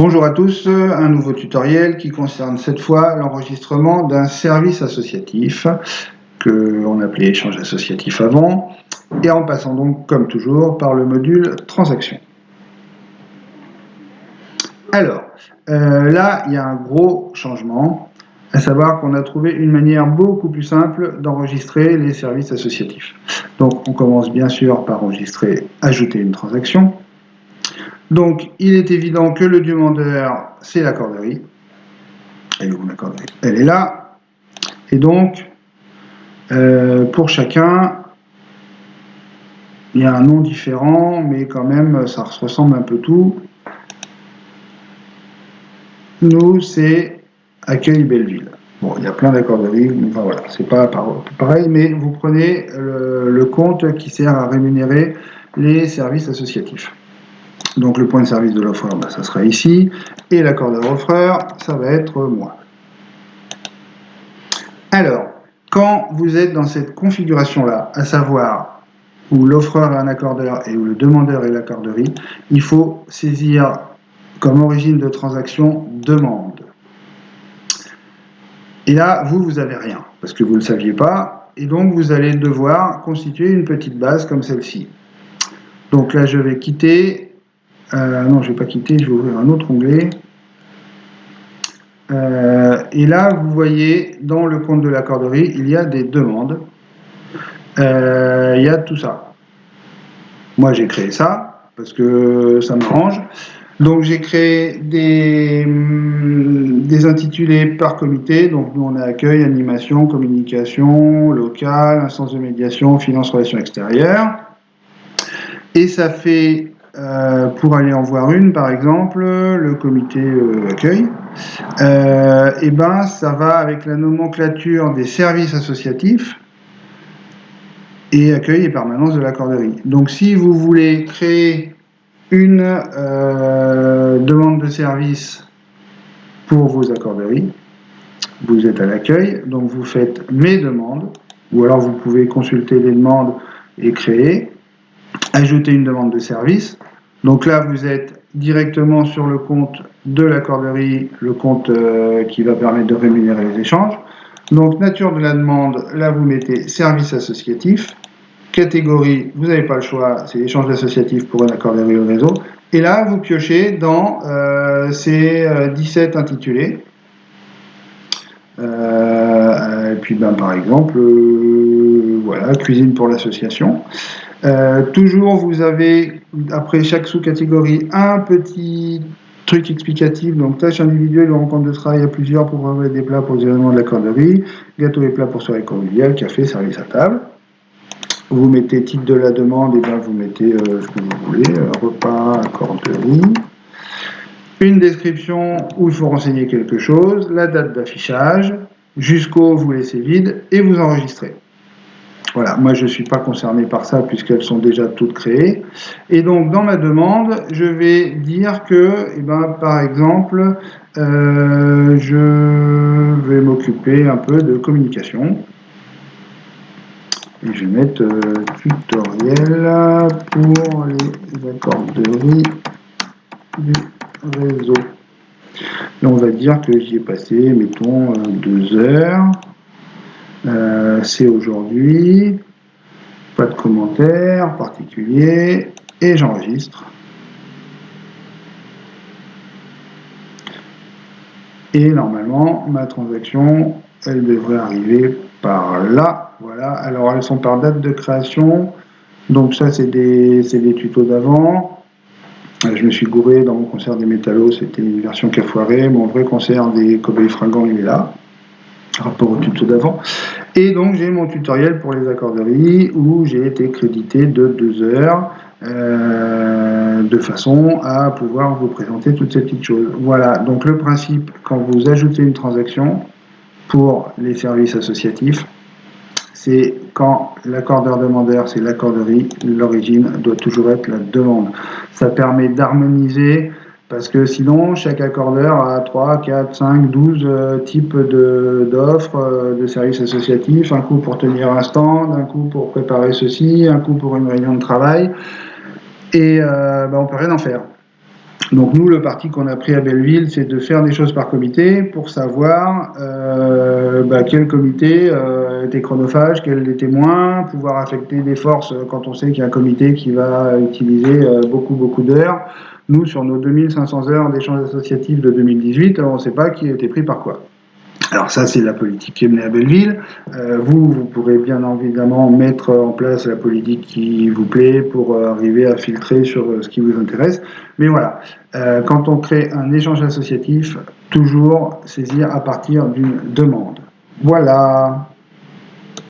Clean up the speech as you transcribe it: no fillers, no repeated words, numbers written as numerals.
Bonjour à tous, un nouveau tutoriel qui concerne cette fois l'enregistrement d'un service associatif que l'on appelait échange associatif avant, et en passant donc comme toujours par le module transaction. Alors, là il y a un gros changement, à savoir qu'on a trouvé une manière beaucoup plus simple d'enregistrer les services associatifs. Donc on commence bien sûr par enregistrer, ajouter une transaction. Donc, il est évident que le demandeur, c'est la corderie. Elle est où la corderie? Elle est là. Et donc, pour chacun, il y a un nom différent, mais quand même, ça ressemble un peu tout. Nous, c'est Accueil Belleville. Bon, il y a plein d'accorderies, enfin voilà, c'est pas pareil, mais vous prenez le compte qui sert à rémunérer les services associatifs. Donc le point de service de l'offreur, ça sera ici, et l'accordeur-offreur, ça va être moi. Alors, quand vous êtes dans cette configuration-là, à savoir où l'offreur est un accordeur et où le demandeur est la corderie, il faut saisir comme origine de transaction demande. Et là, vous n'avez rien, parce que vous ne le saviez pas, et donc vous allez devoir constituer une petite base comme celle-ci. Donc là, je vais quitter. Non, je ne vais pas quitter, je vais ouvrir un autre onglet. Et là, vous voyez, dans le compte de la corderie, il y a des demandes. Il y a tout ça. Moi, j'ai créé ça, parce que ça m'arrange. Donc, j'ai créé des intitulés par comité. Donc, nous, on a accueil, animation, communication, local, instance de médiation, finance, relations extérieures. Et ça fait... pour aller en voir une, par exemple, le comité accueil, et ben ça va avec la nomenclature des services associatifs et accueil et permanence de la corderie. Donc si vous voulez créer une demande de service pour vos accorderies, vous êtes à l'accueil, donc vous faites mes demandes, ou alors vous pouvez consulter les demandes et créer, ajouter une demande de service. Donc là, vous êtes directement sur le compte de la corderie, le compte qui va permettre de rémunérer les échanges. Donc, nature de la demande, là, vous mettez service associatif. Catégorie, vous n'avez pas le choix, c'est échange associatif pour une accorderie au réseau. Et là, vous piochez dans ces 17 intitulés. Et puis, par exemple, voilà, cuisine pour l'association. Toujours, vous avez, après chaque sous-catégorie, un petit truc explicatif. Donc, tâches individuelles ou rencontre de travail à plusieurs pour préparer des plats pour les événements de la corderie, gâteaux et plats pour soirée conviviale, café, service à table. Vous mettez titre de la demande, et vous mettez ce que vous voulez, repas, corderie. Une description où il faut renseigner quelque chose, la date d'affichage, jusqu'au vous laissez vide et vous enregistrez. Voilà, moi je ne suis pas concerné par ça puisqu'elles sont déjà toutes créées. Et donc dans ma demande, je vais dire que, par exemple, je vais m'occuper un peu de communication. Et je vais mettre tutoriel pour les accorderies du réseau. Et on va dire que j'y ai passé, mettons, 2 heures. C'est aujourd'hui, pas de commentaires particuliers, et j'enregistre. Et normalement, ma transaction, elle devrait arriver par là. Voilà, alors elles sont par date de création, donc ça c'est des tutos d'avant. Je me suis gouré dans mon concert des métallos, c'était une version qui a foiré. Mon vrai concert des Cobayes Fringants, il est là, rapport au tuto d'avant. Et donc j'ai mon tutoriel pour les accorderies où j'ai été crédité de 2 heures de façon à pouvoir vous présenter toutes ces petites choses. Voilà, donc le principe, quand vous ajoutez une transaction pour les services associatifs, c'est quand l'accordeur demandeur, c'est l'accorderie, l'origine doit toujours être la demande. Ça permet d'harmoniser, parce que sinon, chaque accordeur a 3, 4, 5, 12 types d'offres, de services associatifs, un coup pour tenir un stand, un coup pour préparer ceci, un coup pour une réunion de travail, et on ne peut rien en faire. Donc nous, le parti qu'on a pris à Belleville, c'est de faire des choses par comité pour savoir quel comité était chronophage, quel était moins, pouvoir affecter des forces quand on sait qu'il y a un comité qui va utiliser beaucoup d'heures. Nous, sur nos 2500 heures d'échanges associatifs de 2018, on ne sait pas qui a été pris par quoi. Alors ça, c'est la politique qui est menée à Belleville. Vous pourrez bien évidemment mettre en place la politique qui vous plaît pour arriver à filtrer sur ce qui vous intéresse. Mais voilà, quand on crée un échange associatif, toujours saisir à partir d'une demande. Voilà.